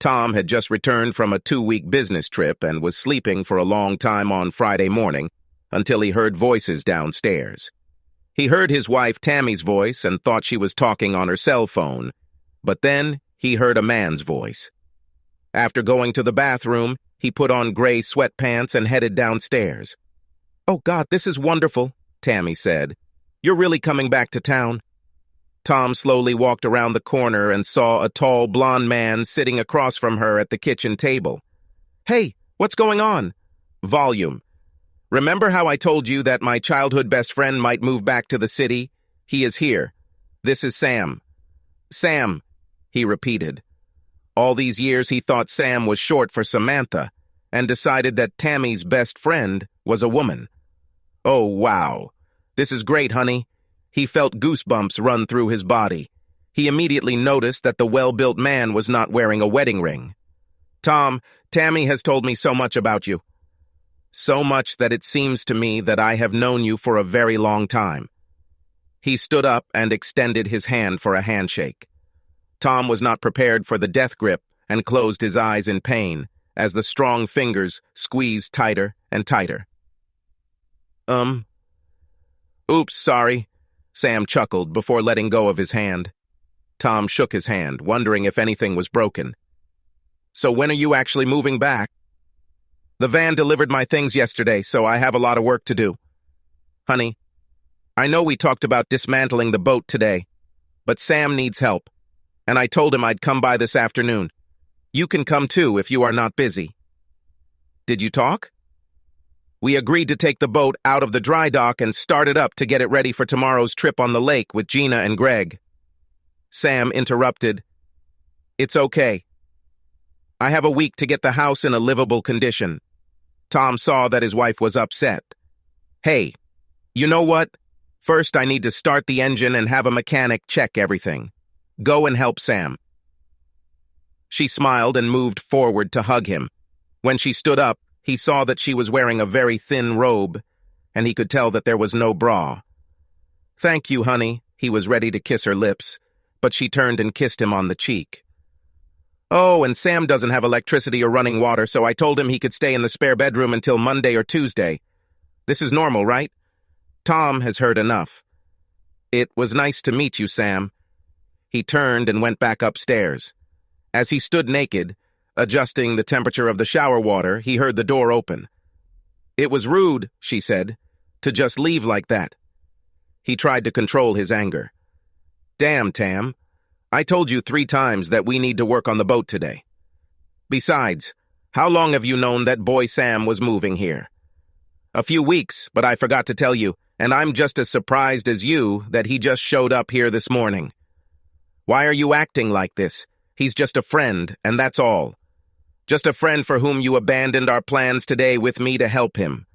Tom had just returned from a 2-week business trip and was sleeping for a long time on Friday morning until he heard voices downstairs. He heard his wife Tammy's voice and thought she was talking on her cell phone, but then he heard a man's voice. After going to the bathroom, he put on gray sweatpants and headed downstairs. "Oh, God, this is wonderful," Tammy said. "You're really coming back to town?" Tom slowly walked around the corner and saw a tall, blond man sitting across from her at the kitchen table. "Hey, what's going on?" "Volume. Remember how I told you that my childhood best friend might move back to the city? He is here. This is Sam." "Sam," he repeated. All these years he thought Sam was short for Samantha and decided that Tammy's best friend was a woman. "Oh, wow. This is great, honey." He felt goosebumps run through his body. He immediately noticed that the well-built man was not wearing a wedding ring. "Tom, Tammy has told me so much about you. So much that it seems to me that I have known you for a very long time." He stood up and extended his hand for a handshake. Tom was not prepared for the death grip and closed his eyes in pain as the strong fingers squeezed tighter and tighter. Oops, sorry," Sam chuckled before letting go of his hand. Tom shook his hand, wondering if anything was broken. "So when are you actually moving back?" "The van delivered my things yesterday, so I have a lot of work to do." "Honey, I know we talked about dismantling the boat today, but Sam needs help, and I told him I'd come by this afternoon. You can come too if you are not busy." "Did you talk?" "We agreed to take the boat out of the dry dock and start it up to get it ready for tomorrow's trip on the lake with Gina and Greg." Sam interrupted. "It's okay. I have a week to get the house in a livable condition." Tom saw that his wife was upset. "Hey, you know what? First I need to start the engine and have a mechanic check everything. Go and help Sam." She smiled and moved forward to hug him. When she stood up, he saw that she was wearing a very thin robe, and he could tell that there was no bra. "Thank you, honey." He was ready to kiss her lips, but she turned and kissed him on the cheek. "Oh, and Sam doesn't have electricity or running water, so I told him he could stay in the spare bedroom until Monday or Tuesday. This is normal, right? Tom has heard enough." "It was nice to meet you, Sam." He turned and went back upstairs. As he stood naked, adjusting the temperature of the shower water, he heard the door open. "It was rude," she said, "to just leave like that." He tried to control his anger. "Damn, Tam. I told you 3 times that we need to work on the boat today. Besides, how long have you known that boy Sam was moving here?" "A few weeks, but I forgot to tell you, and I'm just as surprised as you that he just showed up here this morning." "Why are you acting like this? He's just a friend, and that's all. Just a friend for whom you abandoned our plans today with me to help him.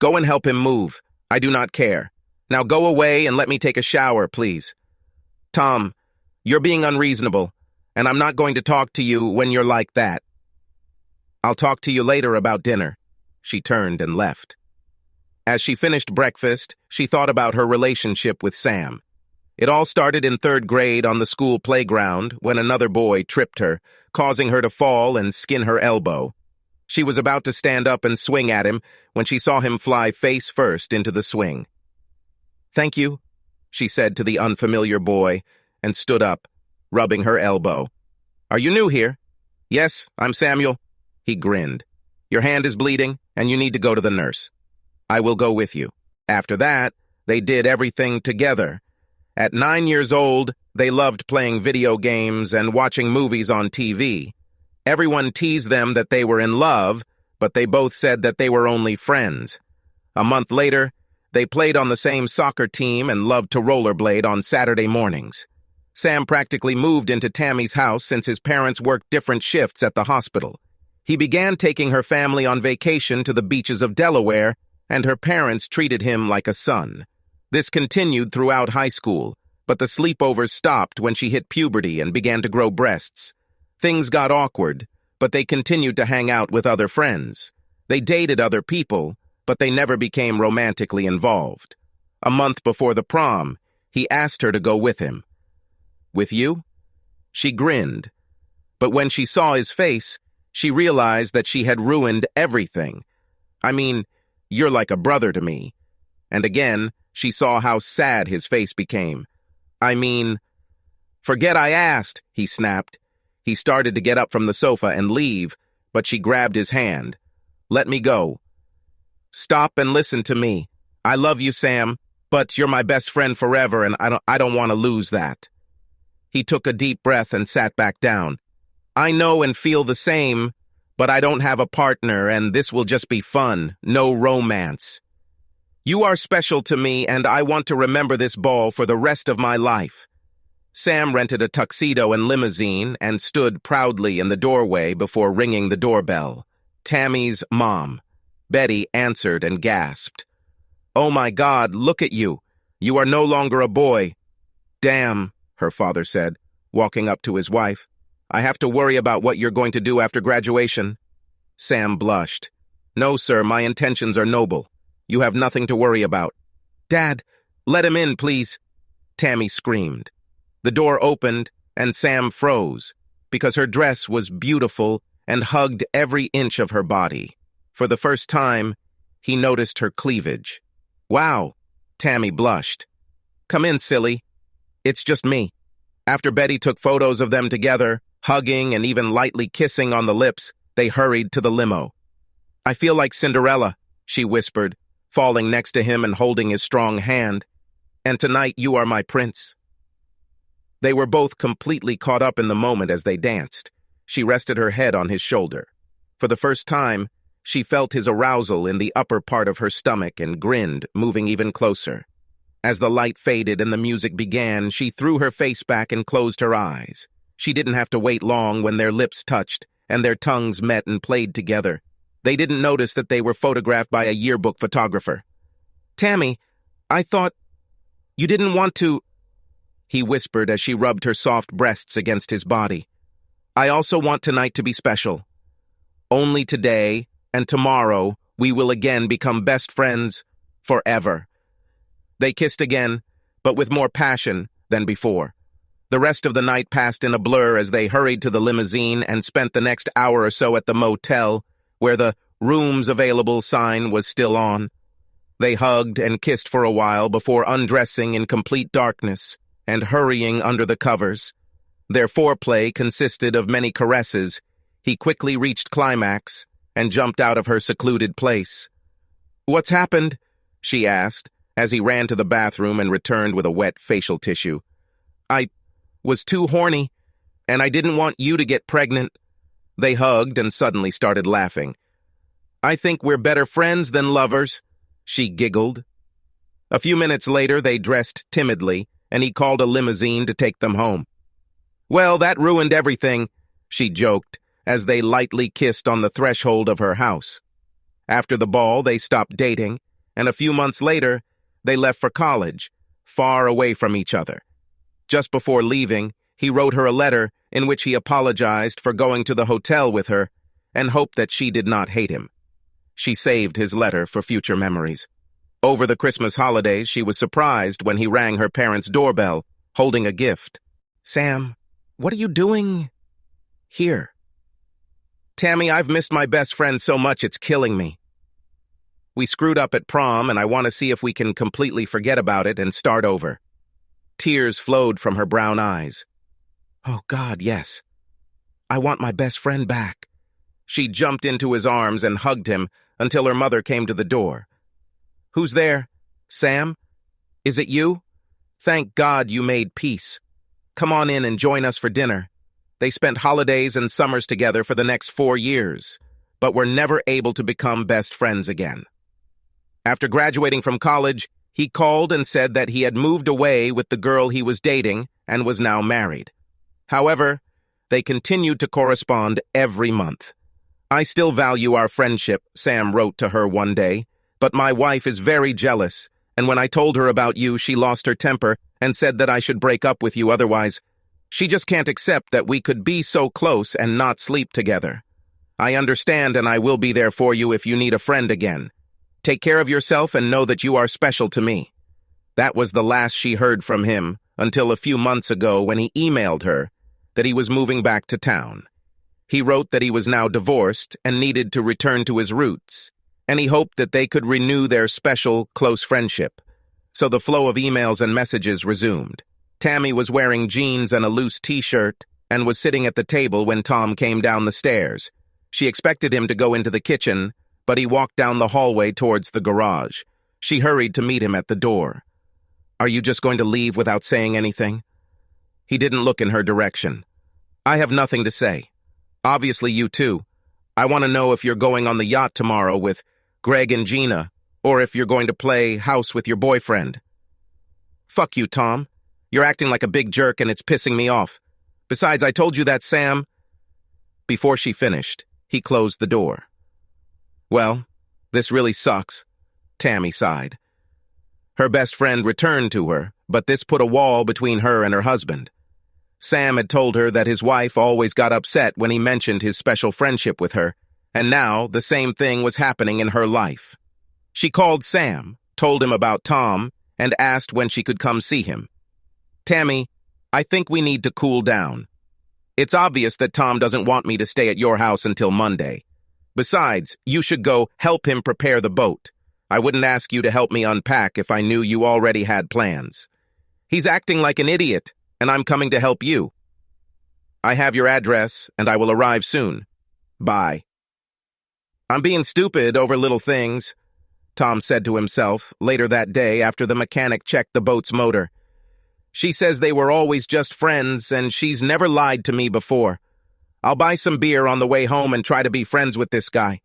Go and help him move. I do not care. Now go away and let me take a shower, please." "Tom, you're being unreasonable, and I'm not going to talk to you when you're like that." "I'll talk to you later about dinner." She turned and left. As she finished breakfast, she thought about her relationship with Sam. It all started in 3rd grade on the school playground when another boy tripped her, causing her to fall and skin her elbow. She was about to stand up and swing at him when she saw him fly face first into the swing. "Thank you," she said to the unfamiliar boy, and stood up, rubbing her elbow. "Are you new here?" "Yes, I'm Samuel." He grinned. "Your hand is bleeding, and you need to go to the nurse." "I will go with you." After that, they did everything together. At 9 years old, they loved playing video games and watching movies on TV. Everyone teased them that they were in love, but they both said that they were only friends. A month later, they played on the same soccer team and loved to rollerblade on Saturday mornings. Sam practically moved into Tammy's house since his parents worked different shifts at the hospital. He began taking her family on vacation to the beaches of Delaware, and her parents treated him like a son. This continued throughout high school, but the sleepovers stopped when she hit puberty and began to grow breasts. Things got awkward, but they continued to hang out with other friends. They dated other people, but they never became romantically involved. A month before the prom, he asked her to go with him. "With you?" She grinned. But when she saw his face, she realized that she had ruined everything. I mean, you're like a brother to me. And again, she saw how sad his face became. I mean, forget I asked, he snapped. He started to get up from the sofa and leave, but she grabbed his hand. Let me go. Stop and listen to me. I love you, Sam, but you're my best friend forever, and I don't want to lose that. He took a deep breath and sat back down. I know and feel the same, but I don't have a partner, and this will just be fun, no romance. You are special to me, and I want to remember this ball for the rest of my life. Sam rented a tuxedo and limousine and stood proudly in the doorway before ringing the doorbell. Tammy's mom. Betty answered and gasped. Oh my God, look at you. You are no longer a boy. Damn, her father said, walking up to his wife. I have to worry about what you're going to do after graduation. Sam blushed. No, sir, my intentions are noble. You have nothing to worry about. Dad, let him in, please. Tammy screamed. The door opened, and Sam froze, because her dress was beautiful and hugged every inch of her body. For the first time, he noticed her cleavage. Wow, Tammy blushed. Come in, silly. It's just me. After Betty took photos of them together, hugging and even lightly kissing on the lips, they hurried to the limo. I feel like Cinderella, she whispered, falling next to him and holding his strong hand. And tonight you are my prince. They were both completely caught up in the moment as they danced. She rested her head on his shoulder. For the first time, she felt his arousal in the upper part of her stomach and grinned, moving even closer. As the light faded and the music began, she threw her face back and closed her eyes. She didn't have to wait long when their lips touched and their tongues met and played together. They didn't notice that they were photographed by a yearbook photographer. Tammy, I thought you didn't want to, he whispered as she rubbed her soft breasts against his body. I also want tonight to be special. Only today and tomorrow we will again become best friends forever. They kissed again, but with more passion than before. The rest of the night passed in a blur as they hurried to the limousine and spent the next hour or so at the motel, where the rooms available sign was still on. They hugged and kissed for a while before undressing in complete darkness and hurrying under the covers. Their foreplay consisted of many caresses. He quickly reached climax and jumped out of her secluded place. What's happened? She asked, as he ran to the bathroom and returned with a wet facial tissue. I was too horny, and I didn't want you to get pregnant. They hugged and suddenly started laughing. I think we're better friends than lovers, she giggled. A few minutes later, they dressed timidly, and he called a limousine to take them home. Well, that ruined everything, she joked, as they lightly kissed on the threshold of her house. After the ball, they stopped dating, and a few months later, they left for college, far away from each other. Just before leaving, he wrote her a letter in which he apologized for going to the hotel with her and hoped that she did not hate him. She saved his letter for future memories. Over the Christmas holidays, she was surprised when he rang her parents' doorbell, holding a gift. Sam, what are you doing here? Tammy, I've missed my best friend so much it's killing me. We screwed up at prom, and I want to see if we can completely forget about it and start over. Tears flowed from her brown eyes. Oh, God, yes. I want my best friend back. She jumped into his arms and hugged him until her mother came to the door. Who's there? Sam? Is it you? Thank God you made peace. Come on in and join us for dinner. They spent holidays and summers together for the next 4 years, but were never able to become best friends again. After graduating from college, he called and said that he had moved away with the girl he was dating and was now married. However, they continued to correspond every month. I still value our friendship, Sam wrote to her one day, but my wife is very jealous, and when I told her about you, she lost her temper and said that I should break up with you otherwise. She just can't accept that we could be so close and not sleep together. I understand, and I will be there for you if you need a friend again. Take care of yourself and know that you are special to me. That was the last she heard from him until a few months ago when he emailed her that he was moving back to town. He wrote that he was now divorced and needed to return to his roots, and he hoped that they could renew their special, close friendship. So the flow of emails and messages resumed. Tammy was wearing jeans and a loose t-shirt and was sitting at the table when Tom came down the stairs. She expected him to go into the kitchen, but he walked down the hallway towards the garage. She hurried to meet him at the door. "Are you just going to leave without saying anything?" He didn't look in her direction. "I have nothing to say. Obviously you too. I want to know if you're going on the yacht tomorrow with Greg and Gina, or if you're going to play house with your boyfriend." "Fuck you, Tom. You're acting like a big jerk and it's pissing me off. Besides, I told you that, Sam." Before she finished, he closed the door. "Well, this really sucks," Tammy sighed. Her best friend returned to her, but this put a wall between her and her husband. Sam had told her that his wife always got upset when he mentioned his special friendship with her, and now the same thing was happening in her life. She called Sam, told him about Tom, and asked when she could come see him. "Tammy, I think we need to cool down. It's obvious that Tom doesn't want me to stay at your house until Monday. Besides, you should go help him prepare the boat. I wouldn't ask you to help me unpack if I knew you already had plans. He's acting like an idiot, and I'm coming to help you. I have your address, and I will arrive soon. Bye." "I'm being stupid over little things," Tom said to himself later that day after the mechanic checked the boat's motor. "She says they were always just friends, and she's never lied to me before. I'll buy some beer on the way home and try to be friends with this guy."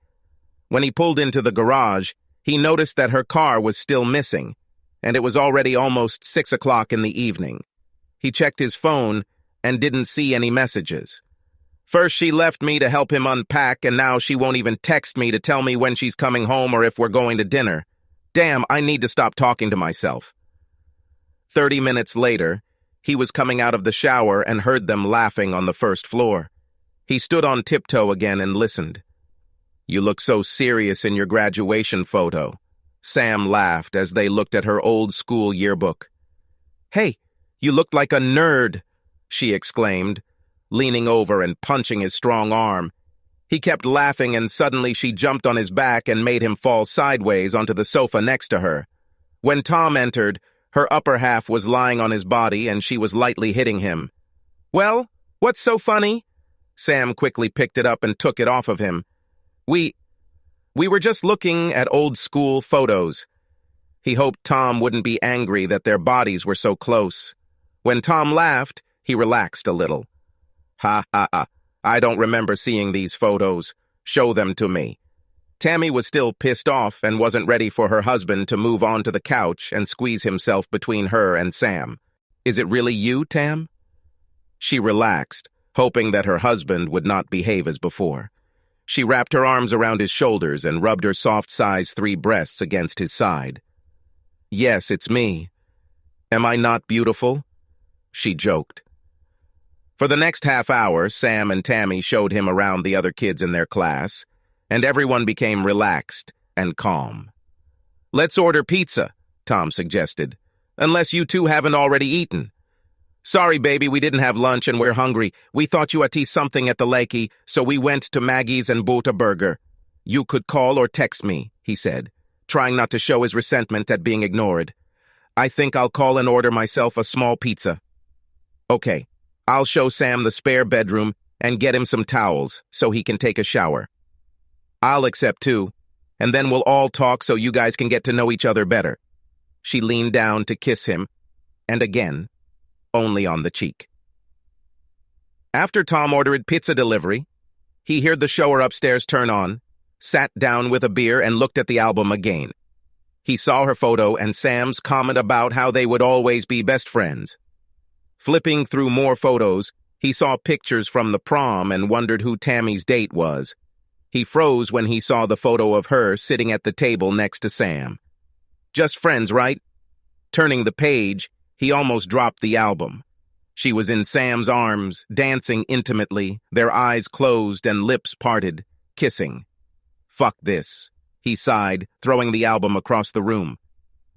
When he pulled into the garage, he noticed that her car was still missing, and it was already almost 6 o'clock in the evening. He checked his phone and didn't see any messages. First she left me to help him unpack, and now she won't even text me to tell me when she's coming home or if we're going to dinner. Damn, I need to stop talking to myself. 30 minutes later, he was coming out of the shower and heard them laughing on the first floor. He stood on tiptoe again and listened. "You look so serious in your graduation photo," Sam laughed as they looked at her old school yearbook. "Hey, you looked like a nerd," she exclaimed, leaning over and punching his strong arm. He kept laughing, and suddenly she jumped on his back and made him fall sideways onto the sofa next to her. When Tom entered, her upper half was lying on his body and she was lightly hitting him. "Well, what's so funny?" Sam quickly picked it up and took it off of him. We were just looking at old school photos." He hoped Tom wouldn't be angry that their bodies were so close. When Tom laughed, he relaxed a little. "Ha ha ha, I don't remember seeing these photos. Show them to me." Tammy was still pissed off and wasn't ready for her husband to move on to the couch and squeeze himself between her and Sam. "Is it really you, Tam?" She relaxed, hoping that her husband would not behave as before. She wrapped her arms around his shoulders and rubbed her soft size 3 breasts against his side. "Yes, it's me. Am I not beautiful?" She joked. For the next half hour, Sam and Tammy showed him around the other kids in their class, and everyone became relaxed and calm. "Let's order pizza," Tom suggested, "unless you two haven't already eaten." "Sorry, baby, we didn't have lunch and we're hungry. We thought you ate something at the lakey, so we went to Maggie's and bought a burger. You could call or text me," he said, trying not to show his resentment at being ignored. "I think I'll call and order myself a small pizza." "Okay, I'll show Sam the spare bedroom and get him some towels so he can take a shower. I'll accept too, and then we'll all talk so you guys can get to know each other better." She leaned down to kiss him, and again, only on the cheek. After Tom ordered pizza delivery, he heard the shower upstairs turn on, sat down with a beer and looked at the album again. He saw her photo and Sam's comment about how they would always be best friends. Flipping through more photos, he saw pictures from the prom and wondered who Tammy's date was. He froze when he saw the photo of her sitting at the table next to Sam. Just friends, right? Turning the page, he almost dropped the album. She was in Sam's arms, dancing intimately, their eyes closed and lips parted, kissing. "Fuck this," he sighed, throwing the album across the room.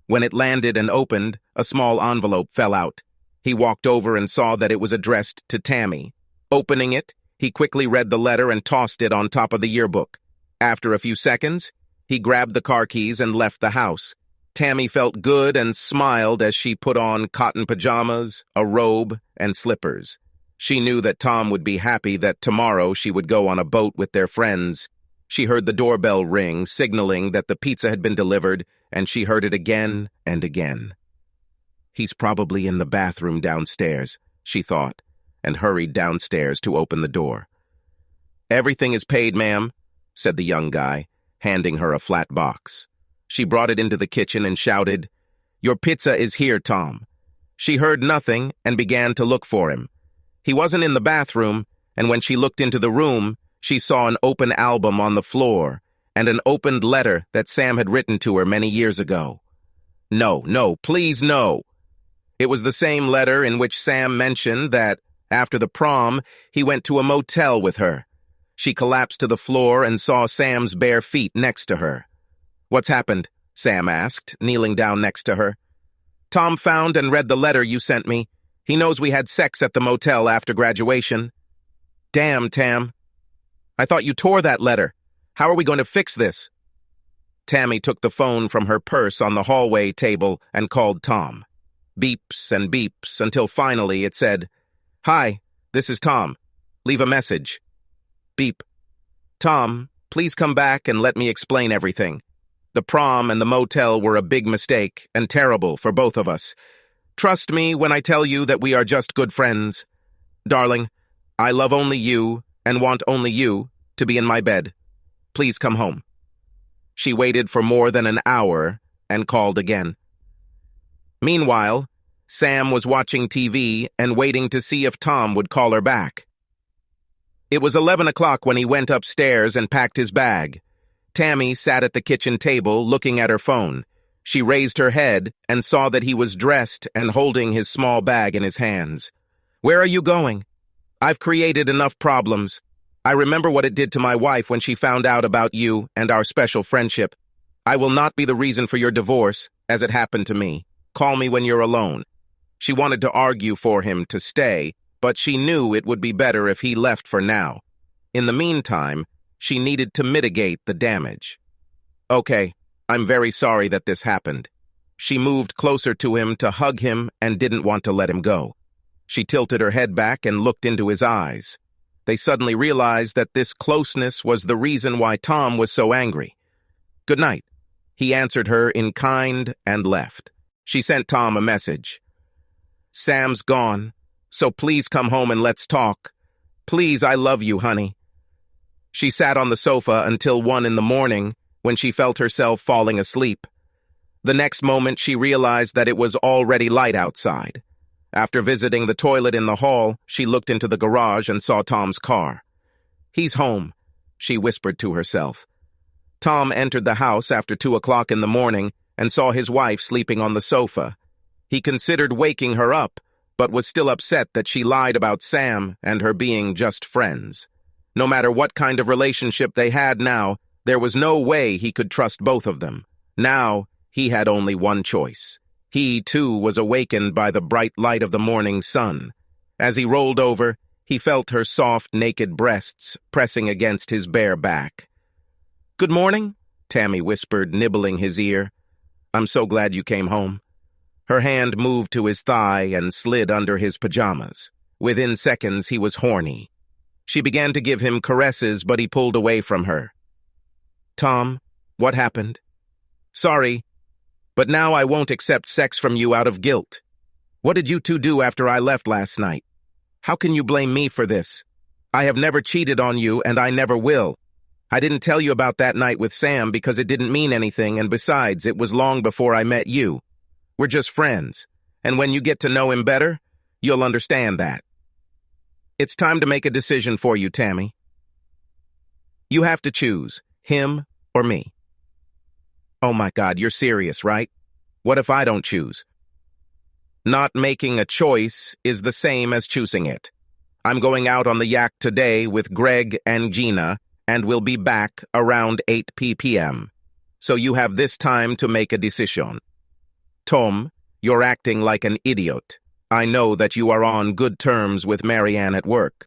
When it landed and opened, a small envelope fell out. He walked over and saw that it was addressed to Tammy. Opening it, he quickly read the letter and tossed it on top of the yearbook. After a few seconds, he grabbed the car keys and left the house. Tammy felt good and smiled as she put on cotton pajamas, a robe, and slippers. She knew that Tom would be happy that tomorrow she would go on a boat with their friends. She heard the doorbell ring, signaling that the pizza had been delivered, and she heard it again and again. He's probably in the bathroom downstairs, she thought, and hurried downstairs to open the door. "Everything is paid, ma'am," said the young guy, handing her a flat box. She brought it into the kitchen and shouted, "Your pizza is here, Tom." She heard nothing and began to look for him. He wasn't in the bathroom, and when she looked into the room, she saw an open album on the floor and an opened letter that Sam had written to her many years ago. No, please no. It was the same letter in which Sam mentioned that, after the prom, he went to a motel with her. She collapsed to the floor and saw Sam's bare feet next to her. "What's happened?" Sam asked, kneeling down next to her. "Tom found and read the letter you sent me. He knows we had sex at the motel after graduation." "Damn, Tam. I thought you tore that letter. How are we going to fix this?" Tammy took the phone from her purse on the hallway table and called Tom. Beeps and beeps until finally it said, "Hi, this is Tom. Leave a message." Beep. "Tom, please come back and let me explain everything. The prom and the motel were a big mistake and terrible for both of us. Trust me when I tell you that we are just good friends. Darling, I love only you and want only you to be in my bed. Please come home." She waited for more than an hour and called again. Meanwhile, Sam was watching TV and waiting to see if Tom would call her back. It was 11 o'clock when he went upstairs and packed his bag. Tammy sat at the kitchen table looking at her phone. She raised her head and saw that he was dressed and holding his small bag in his hands. "Where are you going?" "I've created enough problems. I remember what it did to my wife when she found out about you and our special friendship. I will not be the reason for your divorce, as it happened to me. Call me when you're alone." She wanted to argue for him to stay, but she knew it would be better if he left for now. In the meantime, she needed to mitigate the damage. "Okay, I'm very sorry that this happened." She moved closer to him to hug him and didn't want to let him go. She tilted her head back and looked into his eyes. They suddenly realized that this closeness was the reason why Tom was so angry. "Good night," he answered her in kind and left. She sent Tom a message. "Sam's gone, so please come home and let's talk. Please, I love you, honey." She sat on the sofa until 1 in the morning, when she felt herself falling asleep. The next moment she realized that it was already light outside. After visiting the toilet in the hall, she looked into the garage and saw Tom's car. "He's home," she whispered to herself. Tom entered the house after 2 o'clock in the morning and saw his wife sleeping on the sofa. He considered waking her up, but was still upset that she lied about Sam and her being just friends. No matter what kind of relationship they had now, there was no way he could trust both of them. Now, he had only one choice. He, too, was awakened by the bright light of the morning sun. As he rolled over, he felt her soft, naked breasts pressing against his bare back. "Good morning," Tammy whispered, nibbling his ear. "I'm so glad you came home." Her hand moved to his thigh and slid under his pajamas. Within seconds, he was horny. She began to give him caresses, but he pulled away from her. "Tom, what happened?" "Sorry, but now I won't accept sex from you out of guilt. What did you two do after I left last night? How can you blame me for this? I have never cheated on you, and I never will. I didn't tell you about that night with Sam because it didn't mean anything, and besides, it was long before I met you. We're just friends, and when you get to know him better, you'll understand that. It's time to make a decision for you, Tammy. You have to choose, him or me." "Oh my God, you're serious, right? What if I don't choose?" "Not making a choice is the same as choosing it. I'm going out on the yak today with Greg and Gina, and we'll be back around 8 p.m. So you have this time to make a decision. Tom, you're acting like an idiot. I know that you are on good terms with Marianne at work.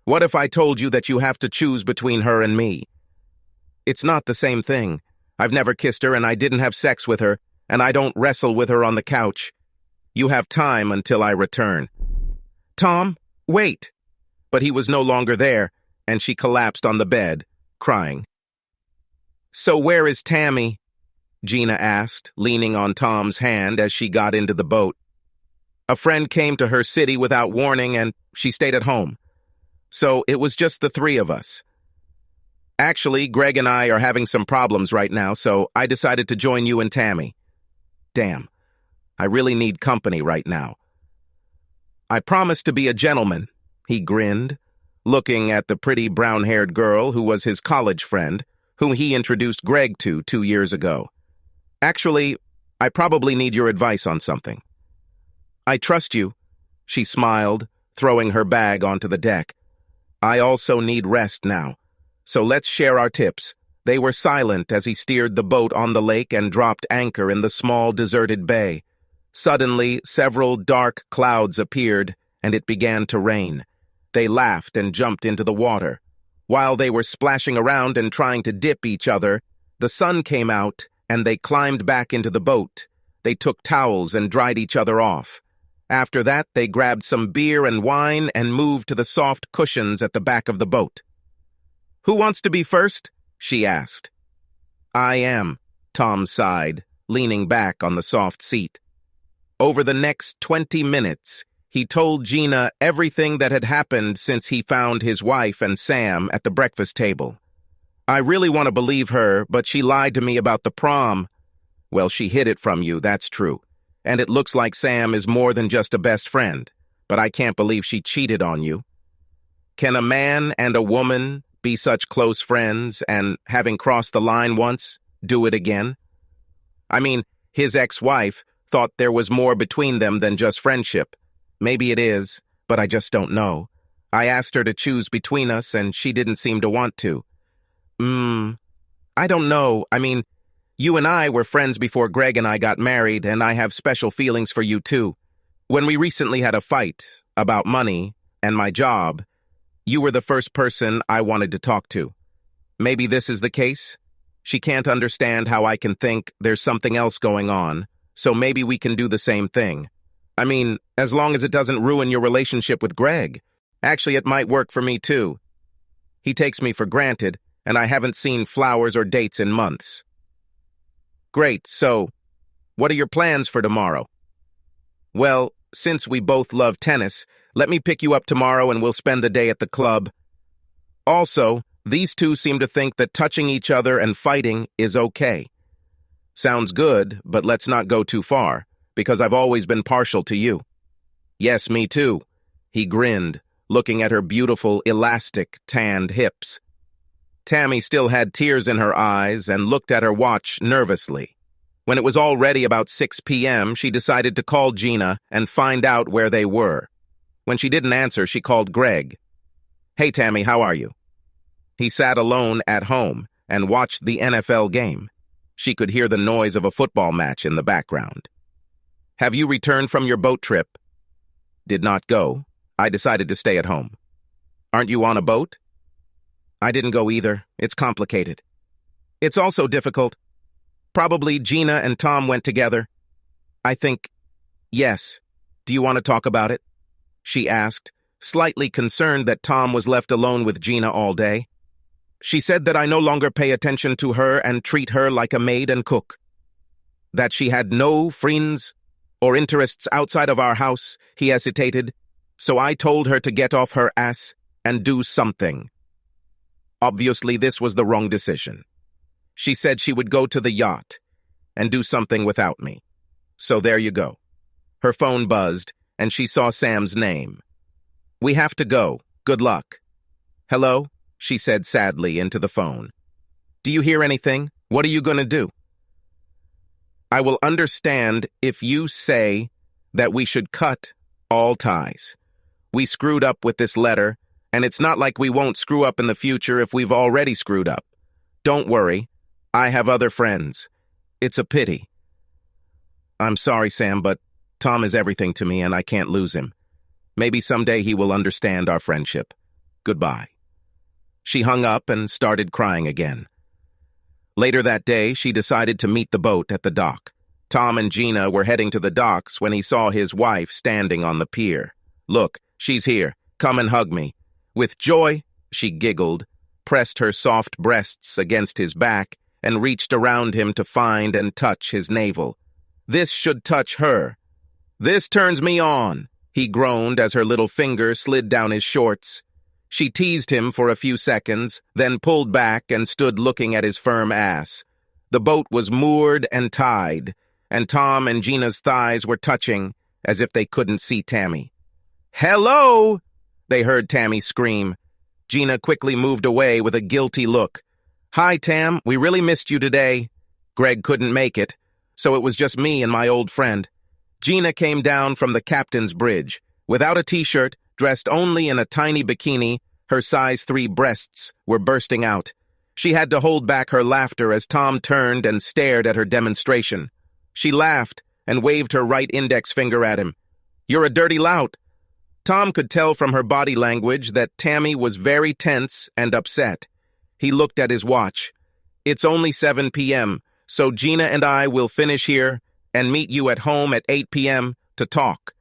What if I told you that you have to choose between her and me? It's not the same thing. I've never kissed her and I didn't have sex with her, and I don't wrestle with her on the couch. You have time until I return. Tom, wait. But he was no longer there, and she collapsed on the bed, crying. So where is Tammy? Gina asked, leaning on Tom's hand as she got into the boat. A friend came to her city without warning, and she stayed at home. So it was just the three of us. Actually, Greg and I are having some problems right now, so I decided to join you and Tammy. Damn, I really need company right now. I promised to be a gentleman, he grinned, looking at the pretty brown-haired girl who was his college friend, whom he introduced Greg to 2 years ago. Actually, I probably need your advice on something. I trust you, she smiled, throwing her bag onto the deck. I also need rest now, so let's share our tips. They were silent as he steered the boat on the lake and dropped anchor in the small deserted bay. Suddenly, several dark clouds appeared, and it began to rain. They laughed and jumped into the water. While they were splashing around and trying to dip each other, the sun came out, and they climbed back into the boat. They took towels and dried each other off. After that, they grabbed some beer and wine and moved to the soft cushions at the back of the boat. Who wants to be first? She asked. I am, Tom sighed, leaning back on the soft seat. Over the next 20 minutes, he told Gina everything that had happened since he found his wife and Sam at the breakfast table. I really want to believe her, but she lied to me about the prom. Well, she hid it from you, that's true. And it looks like Sam is more than just a best friend, but I can't believe she cheated on you. Can a man and a woman be such close friends and, having crossed the line once, do it again? I mean, his ex-wife thought there was more between them than just friendship. Maybe it is, but I just don't know. I asked her to choose between us, and she didn't seem to want to. I don't know. I mean, you and I were friends before Greg and I got married, and I have special feelings for you too. When we recently had a fight about money and my job, you were the first person I wanted to talk to. Maybe this is the case. She can't understand how I can think there's something else going on, so maybe we can do the same thing. I mean, as long as it doesn't ruin your relationship with Greg. Actually, it might work for me too. He takes me for granted, and I haven't seen flowers or dates in months. Great, so what are your plans for tomorrow? Well, since we both love tennis, let me pick you up tomorrow and we'll spend the day at the club. Also, these two seem to think that touching each other and fighting is okay. Sounds good, but let's not go too far, because I've always been partial to you. Yes, me too. He grinned, looking at her beautiful, elastic, tanned hips. Tammy still had tears in her eyes and looked at her watch nervously. When it was already about 6 p.m., she decided to call Gina and find out where they were. When she didn't answer, she called Greg. Hey, Tammy, how are you? He sat alone at home and watched the NFL game. She could hear the noise of a football match in the background. Have you returned from your boat trip? Did not go. I decided to stay at home. Aren't you on a boat? I didn't go either. It's complicated. It's also difficult. Probably Gina and Tom went together. I think, yes. Do you want to talk about it? She asked, slightly concerned that Tom was left alone with Gina all day. She said that I no longer pay attention to her and treat her like a maid and cook. That she had no friends or interests outside of our house, he hesitated. So I told her to get off her ass and do something. Obviously, this was the wrong decision. She said she would go to the yacht and do something without me. So there you go. Her phone buzzed, and she saw Sam's name. We have to go. Good luck. Hello? She said sadly into the phone. Do you hear anything? What are you going to do? I will understand if you say that we should cut all ties. We screwed up with this letter, and it's not like we won't screw up in the future if we've already screwed up. Don't worry. I have other friends. It's a pity. I'm sorry, Sam, but Tom is everything to me and I can't lose him. Maybe someday he will understand our friendship. Goodbye." She hung up and started crying again. Later that day, she decided to meet the boat at the dock. Tom and Gina were heading to the docks when he saw his wife standing on the pier. "Look, she's here. Come and hug me." With joy, she giggled, pressed her soft breasts against his back, and reached around him to find and touch his navel. This should touch her. "This turns me on," he groaned as her little finger slid down his shorts. She teased him for a few seconds, then pulled back and stood looking at his firm ass. The boat was moored and tied, and Tom and Gina's thighs were touching as if they couldn't see Tammy. "Hello!" they heard Tammy scream. Gina quickly moved away with a guilty look. "Hi, Tam, we really missed you today. Greg couldn't make it, so it was just me and my old friend." Gina came down from the captain's bridge. Without a t-shirt, dressed only in a tiny bikini, her size 3 breasts were bursting out. She had to hold back her laughter as Tom turned and stared at her demonstration. She laughed and waved her right index finger at him. "You're a dirty lout." Tom could tell from her body language that Tammy was very tense and upset. He looked at his watch. "It's only 7 p.m., so Gina and I will finish here and meet you at home at 8 p.m. to talk."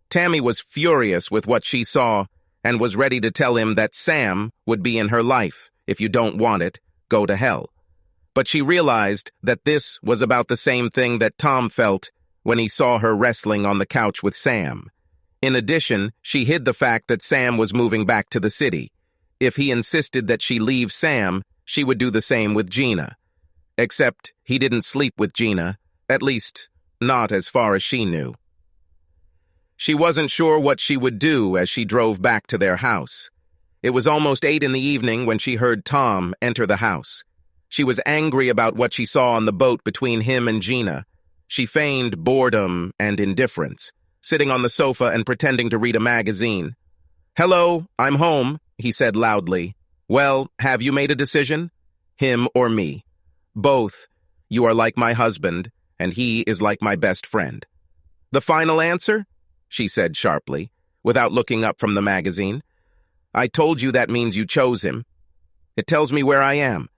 Tammy was furious with what she saw and was ready to tell him that Sam would be in her life. If you don't want it, go to hell. But she realized that this was about the same thing that Tom felt when he saw her wrestling on the couch with Sam. In addition, she hid the fact that Sam was moving back to the city. If he insisted that she leave Sam, she would do the same with Gina. Except he didn't sleep with Gina, at least not as far as she knew. She wasn't sure what she would do as she drove back to their house. It was almost 8 in the evening when she heard Tom enter the house. She was angry about what she saw on the boat between him and Gina. She feigned boredom and indifference, sitting on the sofa and pretending to read a magazine. "Hello, I'm home," he said loudly. "Well, have you made a decision? Him or me? Both. You are like my husband, and he is like my best friend." "The final answer?" she said sharply, without looking up from the magazine. "I told you that means you chose him. It tells me where I am."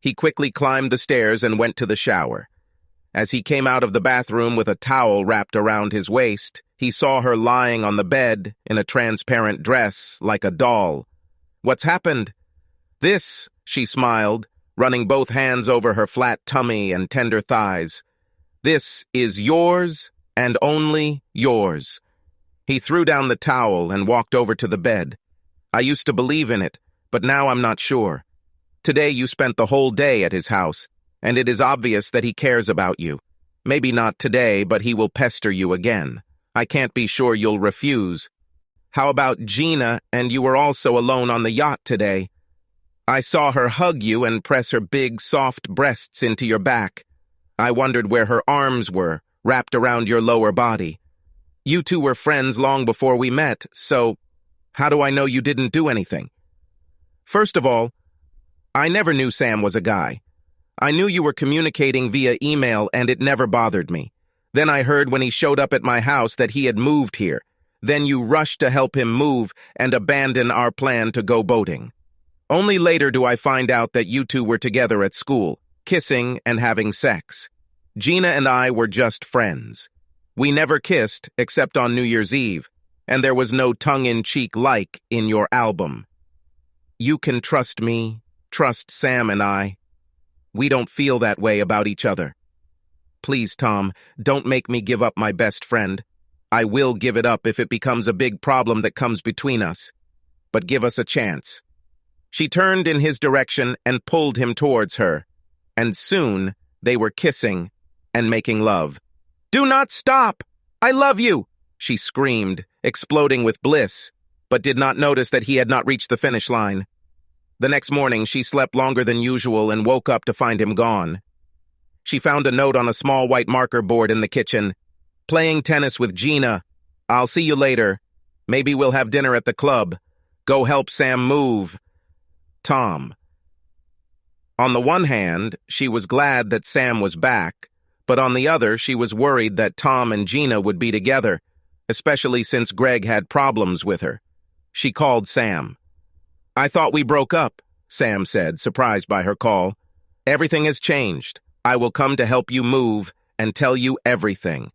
He quickly climbed the stairs and went to the shower. As he came out of the bathroom with a towel wrapped around his waist, he saw her lying on the bed in a transparent dress like a doll. "What's happened?" "This," she smiled, running both hands over her flat tummy and tender thighs. "This is yours and only yours." He threw down the towel and walked over to the bed. "I used to believe in it, but now I'm not sure. Today you spent the whole day at his house, and it is obvious that he cares about you. Maybe not today, but he will pester you again. I can't be sure you'll refuse. How about Gina, and you were also alone on the yacht today? I saw her hug you and press her big, soft breasts into your back. I wondered where her arms were, wrapped around your lower body. You two were friends long before we met, so how do I know you didn't do anything? First of all, I never knew Sam was a guy. I knew you were communicating via email, and it never bothered me. Then I heard when he showed up at my house that he had moved here. Then you rushed to help him move and abandon our plan to go boating. Only later do I find out that you two were together at school, kissing and having sex. Gina and I were just friends. We never kissed except on New Year's Eve, and there was no tongue-in-cheek like in your album. You can trust me, trust Sam and I. We don't feel that way about each other. Please, Tom, don't make me give up my best friend. I will give it up if it becomes a big problem that comes between us. But give us a chance. She turned in his direction and pulled him towards her, and soon they were kissing and making love. Do not stop! I love you! She screamed, exploding with bliss, but did not notice that he had not reached the finish line. The next morning, she slept longer than usual and woke up to find him gone. She found a note on a small white marker board in the kitchen. Playing tennis with Gina. I'll see you later. Maybe we'll have dinner at the club. Go help Sam move. Tom. On the one hand, she was glad that Sam was back, but on the other, she was worried that Tom and Gina would be together, especially since Greg had problems with her. She called Sam. I thought we broke up, Sam said, surprised by her call. Everything has changed. I will come to help you move and tell you everything.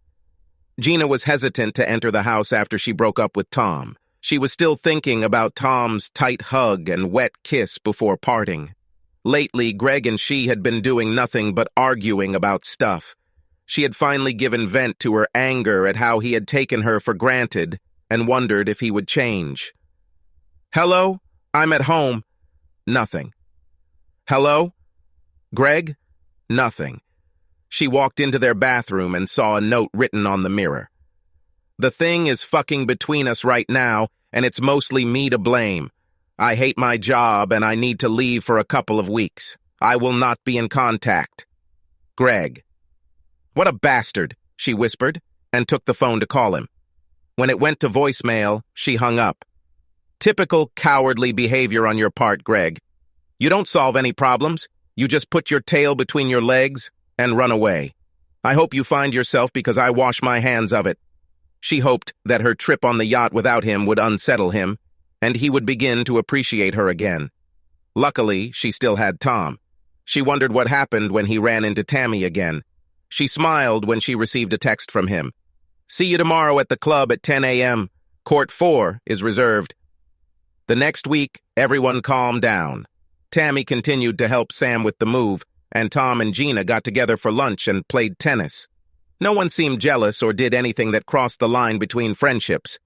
Gina was hesitant to enter the house after she broke up with Tom. She was still thinking about Tom's tight hug and wet kiss before parting. Lately, Greg and she had been doing nothing but arguing about stuff. She had finally given vent to her anger at how he had taken her for granted and wondered if he would change. Hello? I'm at home. Nothing. Hello? Greg? Nothing. She walked into their bathroom and saw a note written on the mirror. The thing is fucking between us right now, and it's mostly me to blame. I hate my job and I need to leave for a couple of weeks. I will not be in contact. Greg. What a bastard, she whispered, and took the phone to call him. When it went to voicemail, she hung up. Typical cowardly behavior on your part, Greg. You don't solve any problems. You just put your tail between your legs and run away. I hope you find yourself because I wash my hands of it. She hoped that her trip on the yacht without him would unsettle him, and he would begin to appreciate her again. Luckily, she still had Tom. She wondered what happened when he ran into Tammy again. She smiled when she received a text from him. See you tomorrow at the club at 10 a.m. Court 4 is reserved. The next week, everyone calmed down. Tammy continued to help Sam with the move, and Tom and Gina got together for lunch and played tennis. No one seemed jealous or did anything that crossed the line between friendships.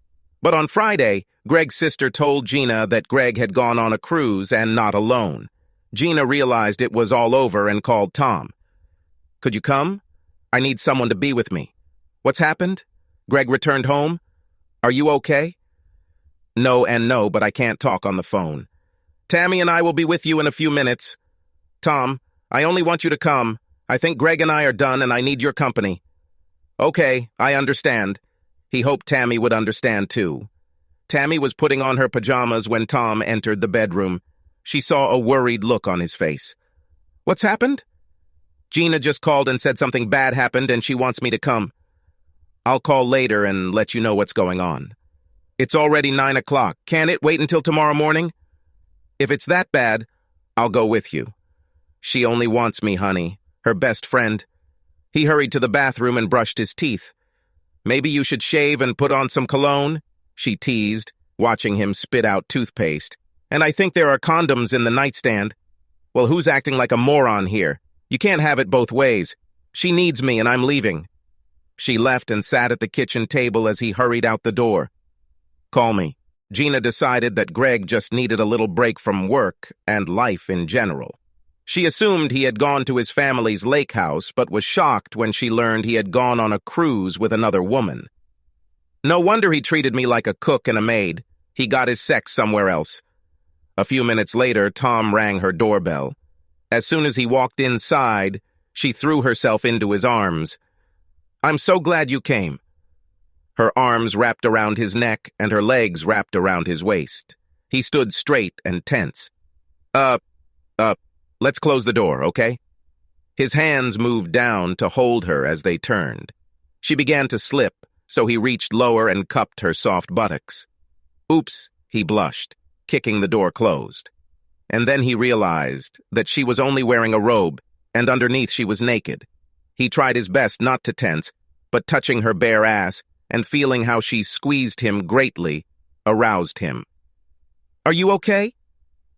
But on Friday, Greg's sister told Gina that Greg had gone on a cruise and not alone. Gina realized it was all over and called Tom. Could you come? I need someone to be with me. What's happened? Greg returned home? Are you okay? No and no, but I can't talk on the phone. Tammy and I will be with you in a few minutes. Tom, I only want you to come. I think Greg and I are done and I need your company. Okay, I understand. He hoped Tammy would understand too. Tammy was putting on her pajamas when Tom entered the bedroom. She saw a worried look on his face. What's happened? Gina just called and said something bad happened and she wants me to come. I'll call later and let you know what's going on. It's already 9 o'clock. Can't it wait until tomorrow morning? If it's that bad, I'll go with you. She only wants me, honey, her best friend. He hurried to the bathroom and brushed his teeth. Maybe you should shave and put on some cologne, she teased, watching him spit out toothpaste. And I think there are condoms in the nightstand. Well, who's acting like a moron here? You can't have it both ways. She needs me and I'm leaving. She left and sat at the kitchen table as he hurried out the door. Call me. Gina decided that Greg just needed a little break from work and life in general. She assumed he had gone to his family's lake house, but was shocked when she learned he had gone on a cruise with another woman. No wonder he treated me like a cook and a maid. He got his sex somewhere else. A few minutes later, Tom rang her doorbell. As soon as he walked inside, she threw herself into his arms. I'm so glad you came. Her arms wrapped around his neck and her legs wrapped around his waist. He stood straight and tense. Let's close the door, okay? His hands moved down to hold her as they turned. She began to slip, so he reached lower and cupped her soft buttocks. Oops, he blushed, kicking the door closed. And then he realized that she was only wearing a robe, and underneath she was naked. He tried his best not to tense, but touching her bare ass and feeling how she squeezed him greatly aroused him. Are you okay?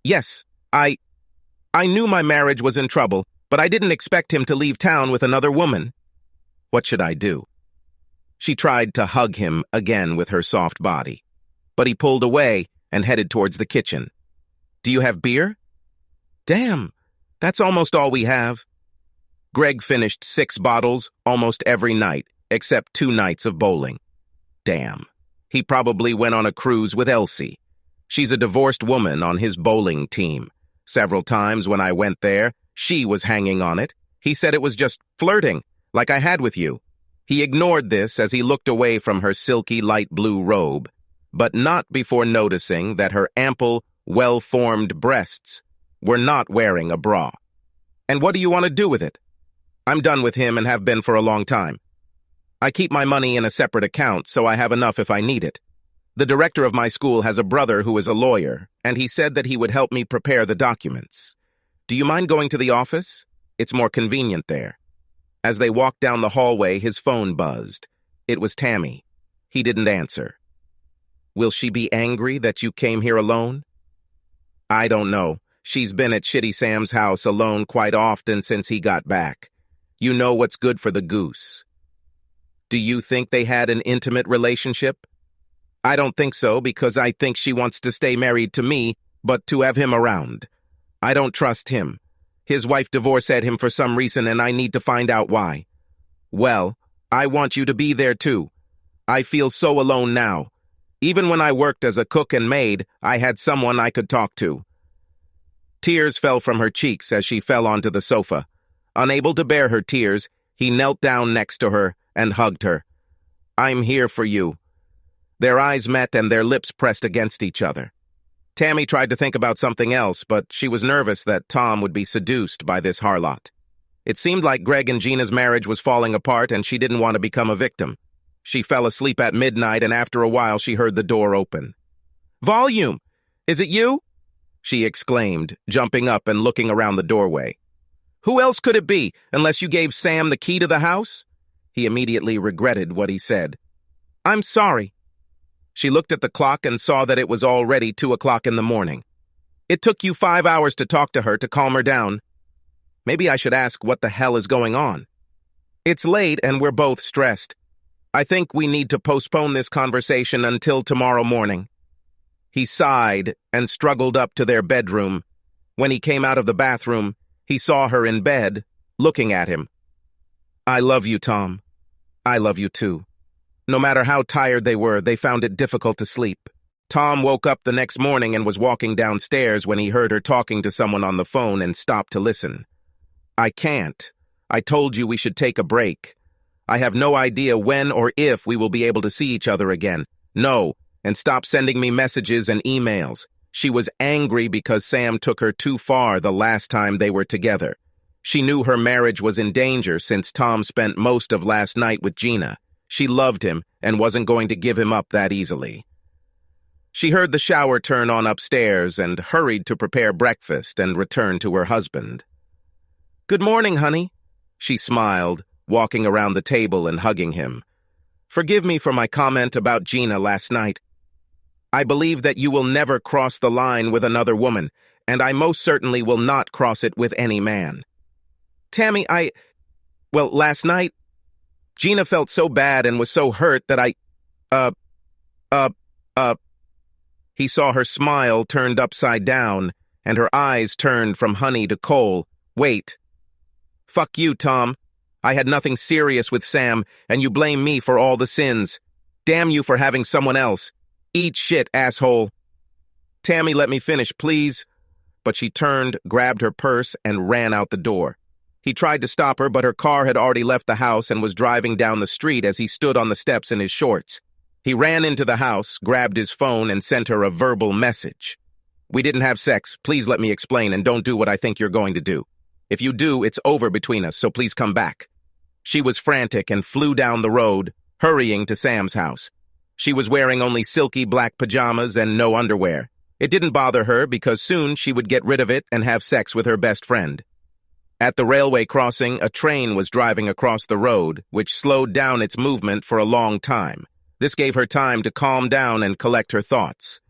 Yes, I knew my marriage was in trouble, but I didn't expect him to leave town with another woman. What should I do? She tried to hug him again with her soft body, but he pulled away and headed towards the kitchen. Do you have beer? Damn, that's almost all we have. Greg finished 6 bottles almost every night, except 2 nights of bowling. Damn, he probably went on a cruise with Elsie. She's a divorced woman on his bowling team. Several times when I went there, she was hanging on it. He said it was just flirting, like I had with you. He ignored this as he looked away from her silky light blue robe, but not before noticing that her ample, well-formed breasts were not wearing a bra. And what do you want to do with it? I'm done with him and have been for a long time. I keep my money in a separate account, so I have enough if I need it. The director of my school has a brother who is a lawyer, and he said that he would help me prepare the documents. Do you mind going to the office? It's more convenient there. As they walked down the hallway, his phone buzzed. It was Tammy. He didn't answer. Will she be angry that you came here alone? I don't know. She's been at Shitty Sam's house alone quite often since he got back. You know what's good for the goose. Do you think they had an intimate relationship? I don't think so, because I think she wants to stay married to me, but to have him around. I don't trust him. His wife divorced him for some reason, and I need to find out why. Well, I want you to be there too. I feel so alone now. Even when I worked as a cook and maid, I had someone I could talk to. Tears fell from her cheeks as she fell onto the sofa. Unable to bear her tears, he knelt down next to her and hugged her. I'm here for you. Their eyes met and their lips pressed against each other. Tammy tried to think about something else, but she was nervous that Tom would be seduced by this harlot. It seemed like Greg and Gina's marriage was falling apart and she didn't want to become a victim. She fell asleep at midnight, and after a while she heard the door open. Volume! Is it you? She exclaimed, jumping up and looking around the doorway. Who else could it be, unless you gave Sam the key to the house? He immediately regretted what he said. I'm sorry. She looked at the clock and saw that it was already 2 o'clock in the morning. It took you 5 hours to talk to her to calm her down. Maybe I should ask what the hell is going on. It's late and we're both stressed. I think we need to postpone this conversation until tomorrow morning. He sighed and struggled up to their bedroom. When he came out of the bathroom, he saw her in bed, looking at him. I love you, Tom. I love you too. No matter how tired they were, they found it difficult to sleep. Tom woke up the next morning and was walking downstairs when he heard her talking to someone on the phone and stopped to listen. I can't. I told you we should take a break. I have no idea when or if we will be able to see each other again. No, and stop sending me messages and emails. She was angry because Sam took her too far the last time they were together. She knew her marriage was in danger since Tom spent most of last night with Gina. She loved him and wasn't going to give him up that easily. She heard the shower turn on upstairs and hurried to prepare breakfast and return to her husband. Good morning, honey, she smiled, walking around the table and hugging him. Forgive me for my comment about Gina last night. I believe that you will never cross the line with another woman, and I most certainly will not cross it with any man. Tammy, last night, Gina felt so bad and was so hurt that He saw her smile turned upside down, and her eyes turned from honey to coal. Wait. Fuck you, Tom. I had nothing serious with Sam, and you blame me for all the sins. Damn you for having someone else. Eat shit, asshole. Tammy, let me finish, please. But she turned, grabbed her purse, and ran out the door. He tried to stop her, but her car had already left the house and was driving down the street as he stood on the steps in his shorts. He ran into the house, grabbed his phone, and sent her a verbal message. We didn't have sex. Please let me explain, and don't do what I think you're going to do. If you do, it's over between us, so please come back. She was frantic and flew down the road, hurrying to Sam's house. She was wearing only silky black pajamas and no underwear. It didn't bother her because soon she would get rid of it and have sex with her best friend. At the railway crossing, a train was driving across the road, which slowed down its movement for a long time. This gave her time to calm down and collect her thoughts.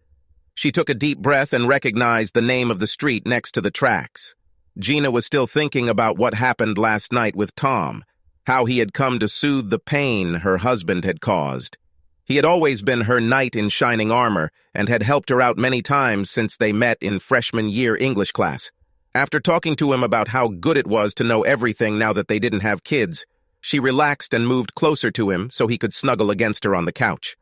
She took a deep breath and recognized the name of the street next to the tracks. Gina was still thinking about what happened last night with Tom, how he had come to soothe the pain her husband had caused. He had always been her knight in shining armor and had helped her out many times since they met in freshman year English class. After talking to him about how good it was to know everything now that they didn't have kids, she relaxed and moved closer to him so he could snuggle against her on the couch.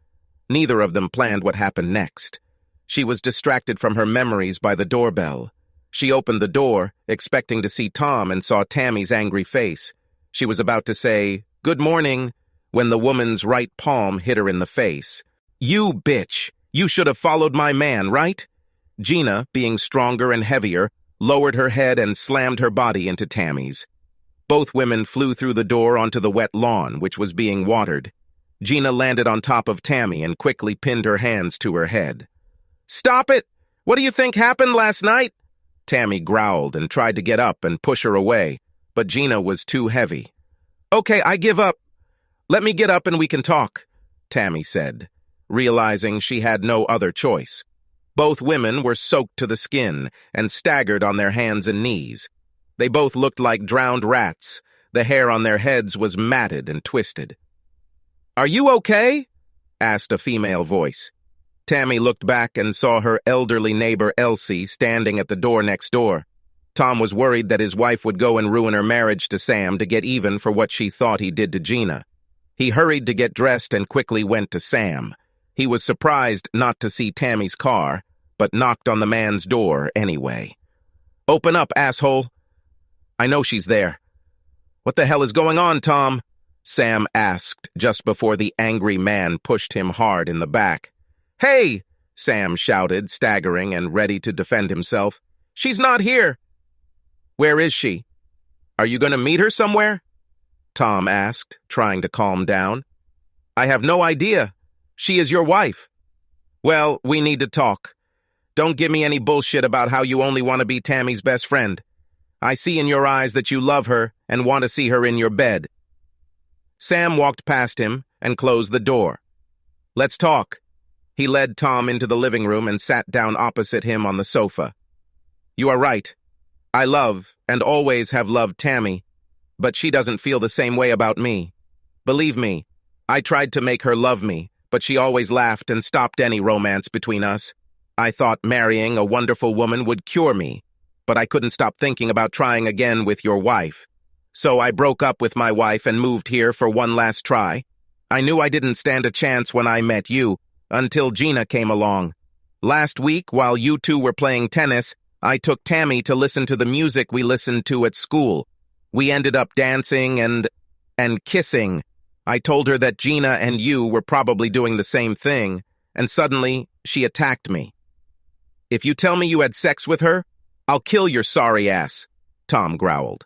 Neither of them planned what happened next. She was distracted from her memories by the doorbell. She opened the door, expecting to see Tom, and saw Tammy's angry face. She was about to say, "Good morning," when the woman's right palm hit her in the face. "You bitch! You should have followed my man, right?" Gina, being stronger and heavier, lowered her head and slammed her body into Tammy's. Both women flew through the door onto the wet lawn, which was being watered. Gina landed on top of Tammy and quickly pinned her hands to her head. "Stop it! What do you think happened last night?" Tammy growled and tried to get up and push her away, but Gina was too heavy. "Okay, I give up. Let me get up and we can talk," Tammy said, realizing she had no other choice. Both women were soaked to the skin and staggered on their hands and knees. They both looked like drowned rats. The hair on their heads was matted and twisted. "Are you okay?" asked a female voice. Tammy looked back and saw her elderly neighbor Elsie standing at the door next door. Tom was worried that his wife would go and ruin her marriage to Sam to get even for what she thought he did to Gina. He hurried to get dressed and quickly went to Sam. He was surprised not to see Tammy's car, but knocked on the man's door anyway. "Open up, asshole." "I know she's there." "What the hell is going on, Tom?" Sam asked just before the angry man pushed him hard in the back. "Hey!" Sam shouted, staggering and ready to defend himself. "She's not here." "Where is she? Are you going to meet her somewhere?" Tom asked, trying to calm down. "I have no idea. She is your wife." "Well, we need to talk. Don't give me any bullshit about how you only want to be Tammy's best friend. I see in your eyes that you love her and want to see her in your bed." Sam walked past him and closed the door. "Let's talk." He led Tom into the living room and sat down opposite him on the sofa. "You are right. I love and always have loved Tammy, but she doesn't feel the same way about me. Believe me, I tried to make her love me, but she always laughed and stopped any romance between us. I thought marrying a wonderful woman would cure me, but I couldn't stop thinking about trying again with your wife. So I broke up with my wife and moved here for one last try. I knew I didn't stand a chance when I met you, until Gina came along. Last week, while you two were playing tennis, I took Tammy to listen to the music we listened to at school. We ended up dancing and kissing. I told her that Gina and you were probably doing the same thing, and suddenly she attacked me. If you tell me you had sex with her, I'll kill your sorry ass, Tom growled.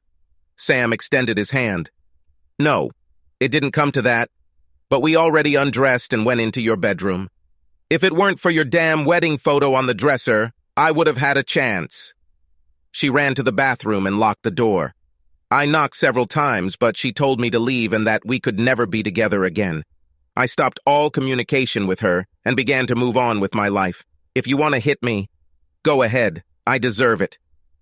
Sam extended his hand. No, it didn't come to that, but we already undressed and went into your bedroom. If it weren't for your damn wedding photo on the dresser, I would have had a chance. She ran to the bathroom and locked the door. I knocked several times, but she told me to leave and that we could never be together again. I stopped all communication with her and began to move on with my life. If you want to hit me, go ahead. I deserve it.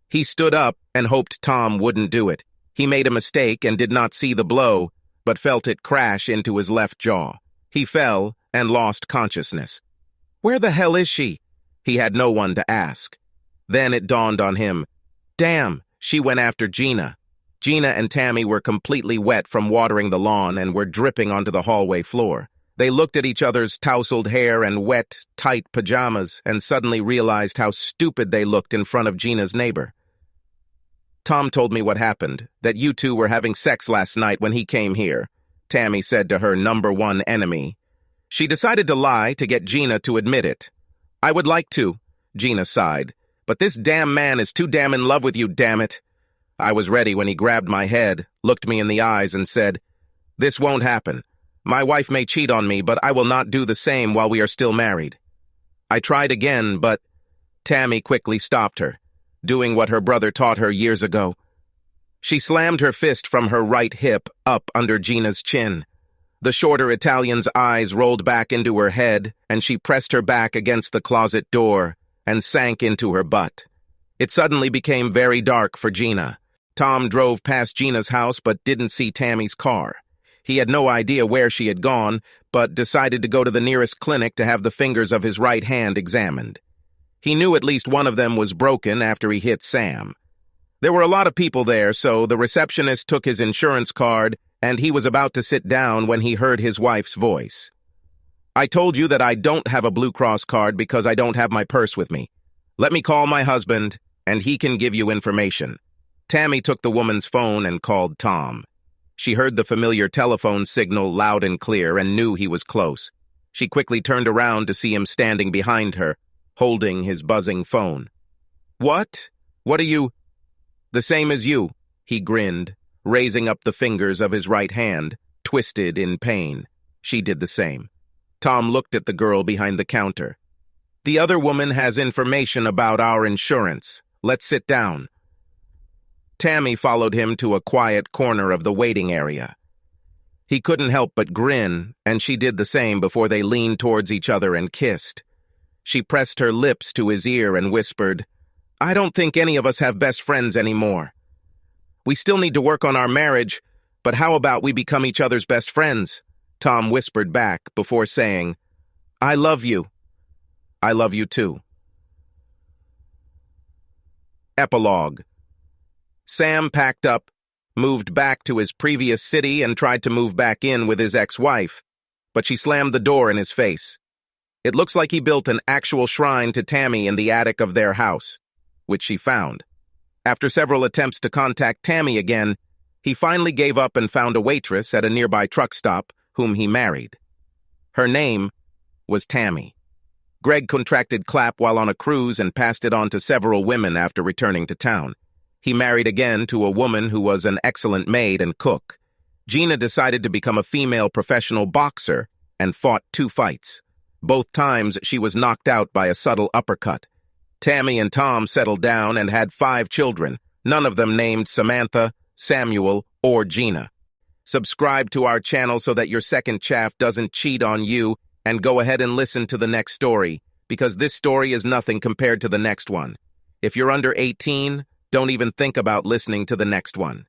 He stood up and hoped Tom wouldn't do it. He made a mistake and did not see the blow, but felt it crash into his left jaw. He fell and lost consciousness. Where the hell is she? He had no one to ask. Then it dawned on him. Damn, she went after Gina. Gina and Tammy were completely wet from watering the lawn and were dripping onto the hallway floor. They looked at each other's tousled hair and wet, tight pajamas and suddenly realized how stupid they looked in front of Gina's neighbor. Tom told me what happened, that you two were having sex last night when he came here, Tammy said to her number one enemy. She decided to lie to get Gina to admit it. I would like to, Gina sighed, but this damn man is too damn in love with you, damn it. I was ready when he grabbed my head, looked me in the eyes and said, This won't happen. My wife may cheat on me, but I will not do the same while we are still married. I tried again, but Tammy quickly stopped her, doing what her brother taught her years ago. She slammed her fist from her right hip up under Gina's chin. The shorter Italian's eyes rolled back into her head, and she pressed her back against the closet door and sank into her butt. It suddenly became very dark for Gina. Tom drove past Gina's house but didn't see Tammy's car. He had no idea where she had gone, but decided to go to the nearest clinic to have the fingers of his right hand examined. He knew at least one of them was broken after he hit Sam. There were a lot of people there, so the receptionist took his insurance card, and he was about to sit down when he heard his wife's voice. I told you that I don't have a Blue Cross card because I don't have my purse with me. Let me call my husband, and he can give you information. Tammy took the woman's phone and called Tom. She heard the familiar telephone signal loud and clear and knew he was close. She quickly turned around to see him standing behind her, holding his buzzing phone. What? What are you? The same as you, he grinned, raising up the fingers of his right hand, twisted in pain. She did the same. Tom looked at the girl behind the counter. The other woman has information about our insurance. Let's sit down. Tammy followed him to a quiet corner of the waiting area. He couldn't help but grin, and she did the same before they leaned towards each other and kissed. She pressed her lips to his ear and whispered, "I don't think any of us have best friends anymore. We still need to work on our marriage, but how about we become each other's best friends?" Tom whispered back before saying, "I love you. I love you too." Epilogue. Sam packed up, moved back to his previous city, and tried to move back in with his ex-wife, but she slammed the door in his face. It looks like he built an actual shrine to Tammy in the attic of their house, which she found. After several attempts to contact Tammy again, he finally gave up and found a waitress at a nearby truck stop whom he married. Her name was Tammy. Greg contracted CLAP while on a cruise and passed it on to several women after returning to town. He married again to a woman who was an excellent maid and cook. Gina decided to become a female professional boxer and fought 2 fights. Both times she was knocked out by a subtle uppercut. Tammy and Tom settled down and had 5 children, none of them named Samantha, Samuel, or Gina. Subscribe to our channel so that your second chaff doesn't cheat on you, and go ahead and listen to the next story, because this story is nothing compared to the next one. If you're under 18, don't even think about listening to the next one.